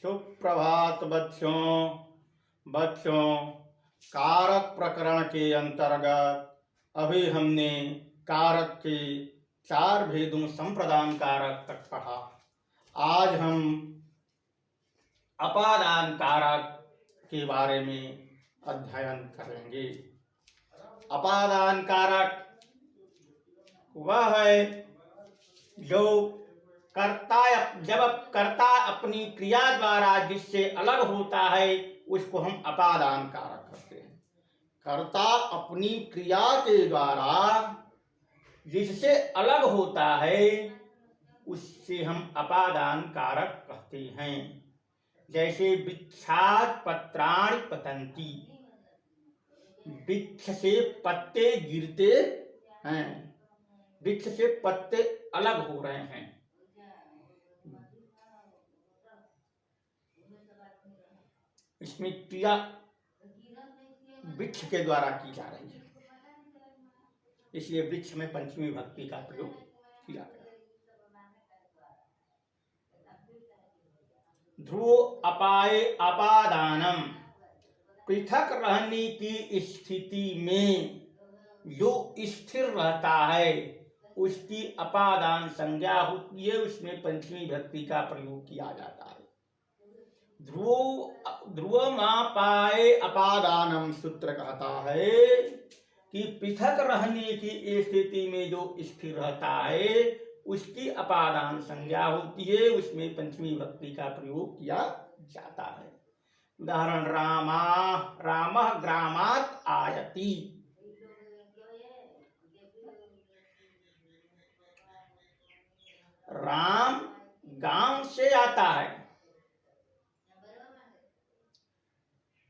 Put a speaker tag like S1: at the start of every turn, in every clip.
S1: सुप्रभात बच्चों कारक प्रकरण के अंतर्गत अभी हमने कारक के 4 भेदों संप्रदान कारक तक पढ़ा। आज हम अपादान कारक के बारे में अध्ययन करेंगे। अपादान कारक वह है जो जब कर्ता अपनी क्रिया द्वारा जिससे अलग होता है उसको हम अपादान कारक कहते हैं। कर्ता अपनी क्रिया के द्वारा जिससे अलग होता है उससे हम अपादान कारक कहते हैं। जैसे वृक्षात् पत्राणि पतन्ति, वृक्ष से पत्ते गिरते हैं, वृक्ष से पत्ते अलग हो रहे हैं। इसमें क्रिया वृक्ष के द्वारा की जा रही है, इसलिए वृक्ष में पंचमी विभक्ति का प्रयोग किया गया। ध्रुव अपाये अपादानम, पृथक रहने की स्थिति में जो स्थिर रहता है उसकी अपादान संज्ञा होती है, उसमें पंचमी विभक्ति का प्रयोग किया जाता है। ध्रुवमापाये अपादानम सूत्र कहता है कि पृथक रहने की स्थिति में जो स्थिर रहता है उसकी अपादान संज्ञा होती है, उसमें पंचमी विभक्ति का प्रयोग किया जाता है। उदाहरण रामः ग्रामात् आयति, राम गांव से आता है।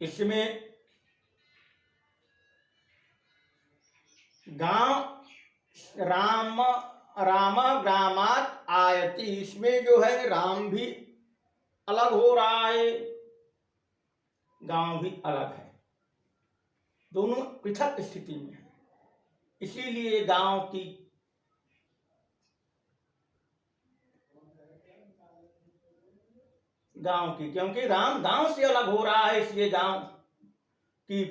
S1: इसमें राम ग्रामात् आयति, इसमें जो है राम भी अलग हो रहा है, गांव भी अलग है, दोनों पृथक स्थिति में है। इसीलिए गांव की क्योंकि राम गांव से अलग हो रहा है, इसलिए गांव की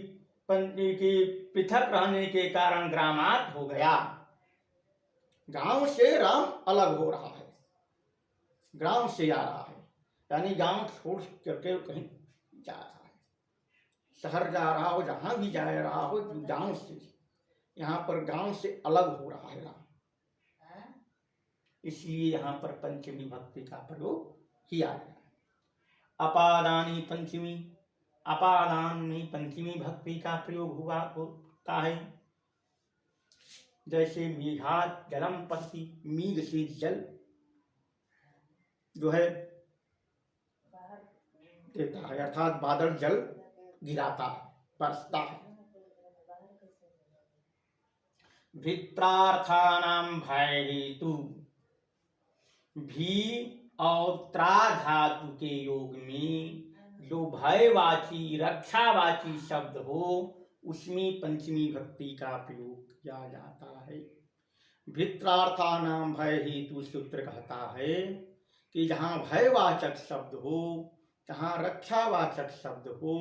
S1: पृथक रहने के कारण ग्रामात् हो गया। गांव से राम अलग हो रहा है, गांव से आ रहा है, यानी गांव छोड़ करके कहीं जा रहा है, शहर जा रहा हो, जहां भी जा रहा हो, गांव से, यहाँ पर गांव से अलग हो रहा है राम, इसलिए यहाँ पर पंचमी विभक्ति का प्रयोग किया गया। अपादानी पंचमी, अपादान में पंचमी विभक्ति का प्रयोग होता है। जैसे मेघात् जलम पतति, मेघ से जल जो है देता है, अर्थात बादल जल गिराता है, बरसता है। भित्रार्थानां भय हेतु, भी और त्रा धातु के योग में जो भयवाची रक्षावाची शब्द हो उसमें पंचमी विभक्ति का प्रयोग किया जाता है। भित्रार्थानां भय हेतु सूत्र कहता है कि जहाँ भयवाचक शब्द हो, जहाँ रक्षावाचक शब्द हो,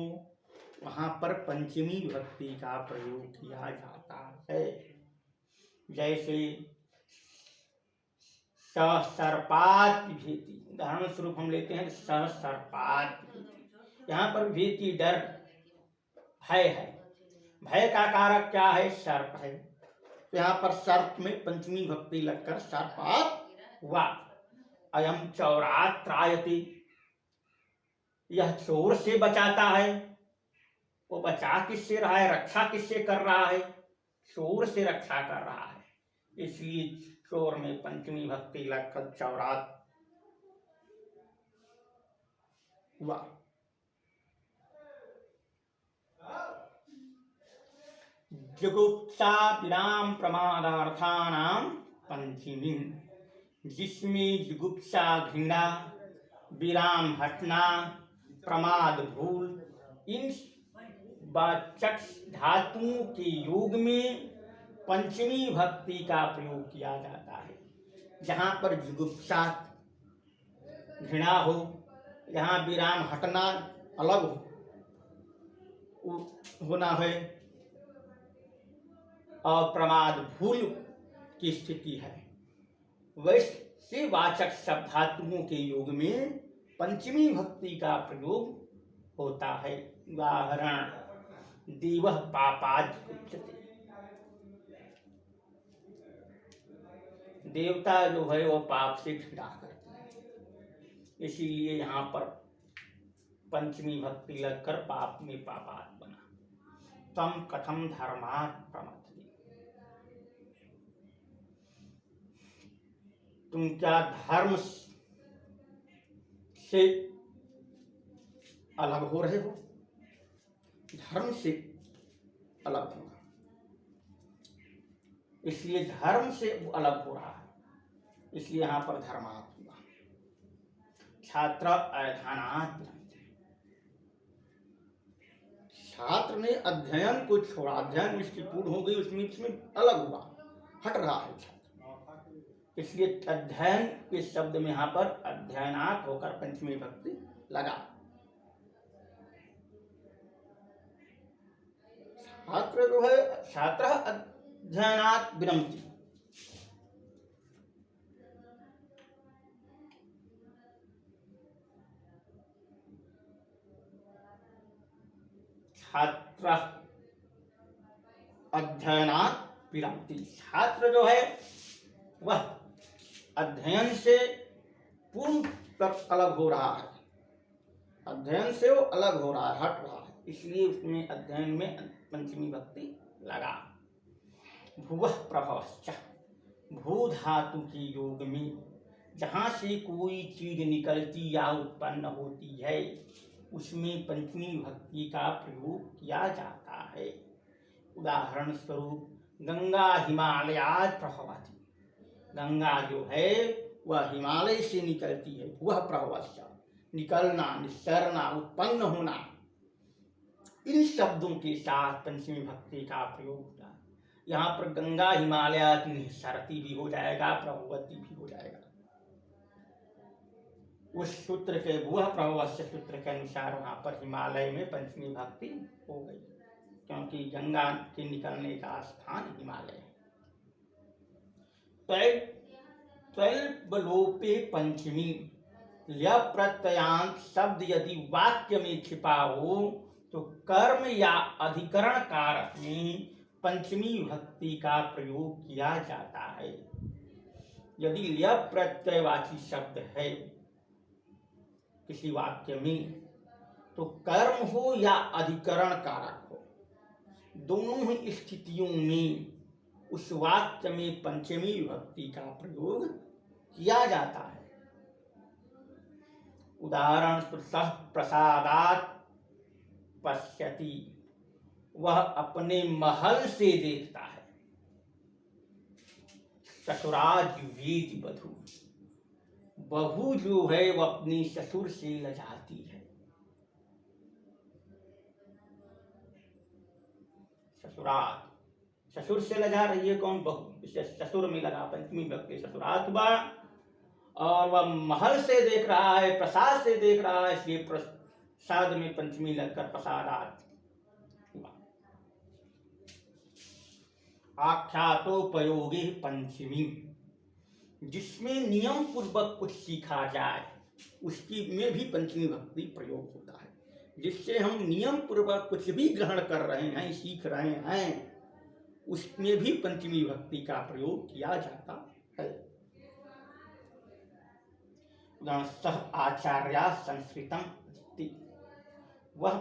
S1: वहाँ पर पंचमी विभक्ति का प्रयोग किया जाता है। जैसे सहसर्पात् भीति, उदाहरण स्वरूप हम लेते हैं सहसर्पात् भीति, यहाँ पर भीति डर भय है, भय का कारक क्या है? सर्प है, तो यहाँ पर सर्प में पंचमी विभक्ति लगकर सर्पात् हुआ। अयम चौरात् त्रायते, यह चोर से बचाता है। वो बचा किससे रहा है? रक्षा किससे कर रहा है? चोर से रक्षा कर रहा है, इसलिए चोर में पंचमी विभक्ति लगकर चौरात् हुआ। जुगुप्सा विराम प्रमादार्थानां पंचमी, जिसमें जुगुप्सा घृणा, विराम हटना, प्रमाद भूल, इन वाचक धातुओं के योग में पंचमी विभक्ति का प्रयोग किया जाता है। जहाँ पर जुगुप्सा घृणा हो, यहाँ विराम हटना अलग होना है और प्रमाद भूल की स्थिति है। वैसे वाचक शब्दात्मों के योग में पंचमी भक्ति का प्रयोग होता है। उदाहरण देव पापाद उच्यते, देवता जो है वो पाप से घृणा करते हैं, इसीलिए यहाँ पर पंचमी भक्ति लगकर पाप में पापाद बना। तम कथम धर्मात् प्रमथति, तुम क्या धर्म से अलग हो रहे हो? धर्म से अलग होना, इसलिए धर्म से अलग हो रहा है, इसलिए यहां पर धर्मात् हुआ। छात्र अध्ययनात्, छात्र ने अध्ययन को छोड़ा, अध्ययन उसकी पूर्ण हो गई, उसमें अलग हुआ, हट रहा है छात्र, इसलिए अध्ययन के शब्द में यहाँ पर अध्ययनात् होकर पंचमी भक्ति लगा। छात्र जो है, छात्र अध्ययनात् विरमति, छात्र अध्ययनात् विरमति, छात्र जो है वह अध्ययन से पूर्ण तक अलग हो रहा है, अध्ययन से वो अलग हो रहा है, हट रहा है, इसलिए उसमें अध्ययन में पंचमी भक्ति लगा। भुवः प्रभवश्च, भू धातु के योग में जहाँ से कोई चीज निकलती या उत्पन्न होती है उसमें पंचमी भक्ति का प्रयोग किया जाता है। उदाहरण स्वरूप गंगा हिमालयात् प्रभवति, गंगा जो है वह हिमालय से निकलती है। वह प्रभवश्च, निकलना, निस्सरना, उत्पन्न होना, इन शब्दों के साथ पंचमी भक्ति का प्रयोग होता है। यहाँ पर गंगा हिमालयात् निस्सरती भी हो जाएगा, प्रभवती भी हो जाएगा। उस सूत्र के, वह प्रभवस्य सूत्र के अनुसार वहां पर हिमालय में पंचमी भक्ति हो गई, क्योंकि गंगा के निकलने का स्थान हिमालय है। त्वल्लोपे पंचमी, ल्य प्रत्ययान्त शब्द यदि वाक्य में छिपा हो तो कर्म या अधिकरण कारक में पंचमी भक्ति का प्रयोग किया जाता है। यदि ल्य प्रत्ययवाची शब्द है किसी वाक्य में तो कर्म हो या अधिकरण कारक हो, दोनों ही स्थितियों में उस वाक्य में पंचमी भक्ति का प्रयोग किया जाता है। उदाहरण सः प्रसादात् पश्यति, वह अपने महल से देखता है। ससुराज वेति बधू, बहू जो है वह अपनी ससुर से लजाती है। ससुराल, ससुर से लजा रही है कौन? बहू, इसे ससुर में लगा पंचमी भक्ति ससुरात हुआ। और वह महल से देख रहा है, प्रसाद से देख रहा है, इसलिए प्रसाद में पंचमी लगकर प्रसादात हुआ। आख्यातोपयोगी पंचमी, जिसमें नियम पूर्वक कुछ सीखा जाए उसकी में भी पंचमी भक्ति प्रयोग होता है। जिससे हम नियम पूर्वक कुछ भी ग्रहण कर रहे हैं, सीख रहे हैं, उसमें भी पंचमी भक्ति का प्रयोग किया जाता है। सह आचार्या संस्कृतम, वह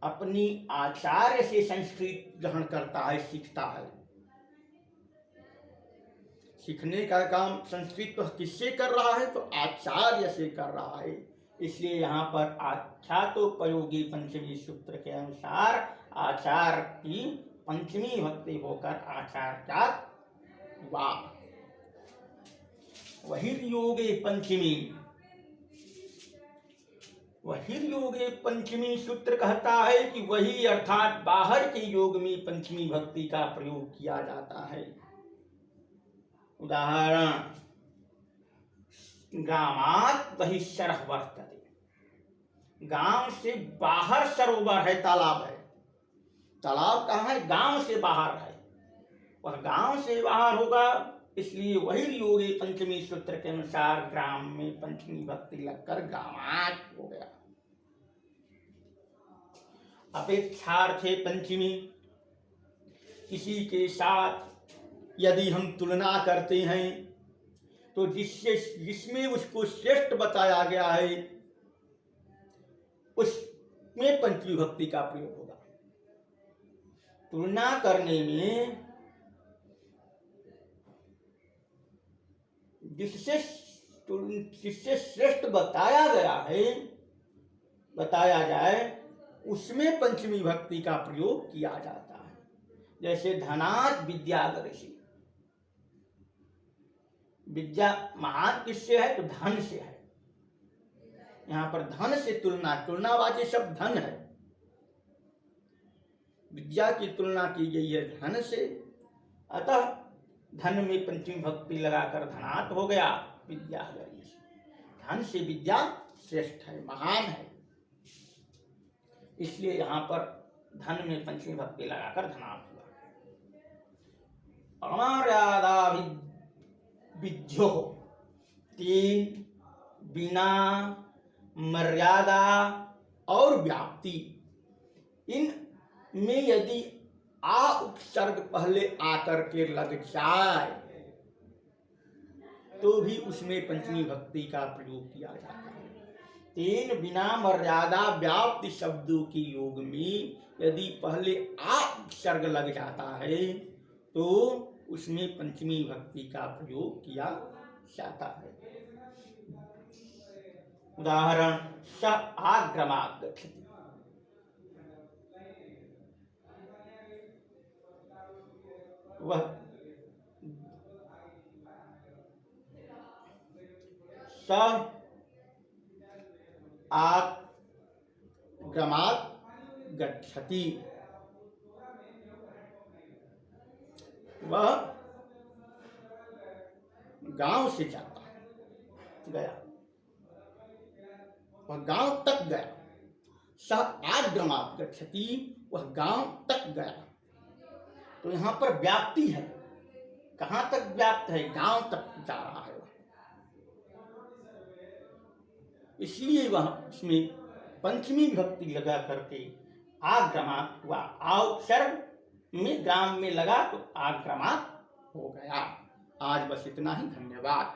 S1: अपनी आचार्य से संस्कृत ग्रहण करता है, सीखता है। सीखने का काम संस्कृत तो किससे कर रहा है? तो आचार्य से कर रहा है। इसलिए यहाँ पर आख्यातोपयोगी पंचमी सूत्र के अनुसार आचार्य की पंचमी भक्ति होकर आचार्यात् हुआ। बहिर्योगे पंचमी, बहिर्योगे पंचमी सूत्र कहता है कि वही अर्थात बाहर के योग में पंचमी भक्ति का प्रयोग किया जाता है। उदाहरण ग्रामात् बहिश्चरः वर्तते। गांव से बाहर सरोवर है, तालाब है। तालाब कहाँ है? गांव से बाहर है। वह गांव से बाहर होगा, इसलिए वही योगी पंचमी सूत्र के अनुसार ग्राम में पंचमी भक्ति लगकर ग्रामात् हो गया। अपेक्षार्थे पंचमी, किसी के साथ यदि हम तुलना करते हैं तो जिसमें उसको श्रेष्ठ बताया गया है उसमें पंचमी भक्ति का प्रयोग होगा। तुलना करने में जिससे श्रेष्ठ बताया गया है, बताया जाए, उसमें पंचमी भक्ति का प्रयोग किया जाता है। जैसे धनात् विद्यागर्षि, विद्या महान किससे है? तो धन से है। यहाँ पर धन से तुलनावाची शब्द धन है। विद्या की तुलना की गई है धन से, अतः धन में पंचमी भक्ति लगाकर धनात् हो गया विद्यागर्षि। धन से विद्या श्रेष्ठ है, महान है, इसलिए यहाँ पर धन में पंचमी भक्ति लगाकर धनात् हुआ। अमर्यादा विद्यो, तीन बिना, मर्यादा और व्याप्ति, इन में यदि आ उपसर्ग पहले आकर के लग जाए तो भी उसमें पंचमी भक्ति का प्रयोग किया जाता है। तीन बिना, मर्यादा, व्याप्ति शब्दों के योग में यदि पहले आ उपसर्ग लग जाता है तो उसमें पंचमी भक्ति का प्रयोग किया जाता है। उदाहरण, स आग्रमात् गच्छति, वह स आग्रमात् गच्छति, वह गांव से जाता है, गया, वह गांव तक गया। स आग्रमात् गच्छति, वह गांव तक गया। तो यहाँ पर व्याप्ति है। कहाँ तक व्याप्त है? गांव तक जा रहा है। इसलिए वह उसमें पंचमी भक्ति लगा करके आग्रमात् हुआ। उपसर्ग में ग्राम में लगा तो आग्रमात् हो गया। आज बस इतना ही, धन्यवाद।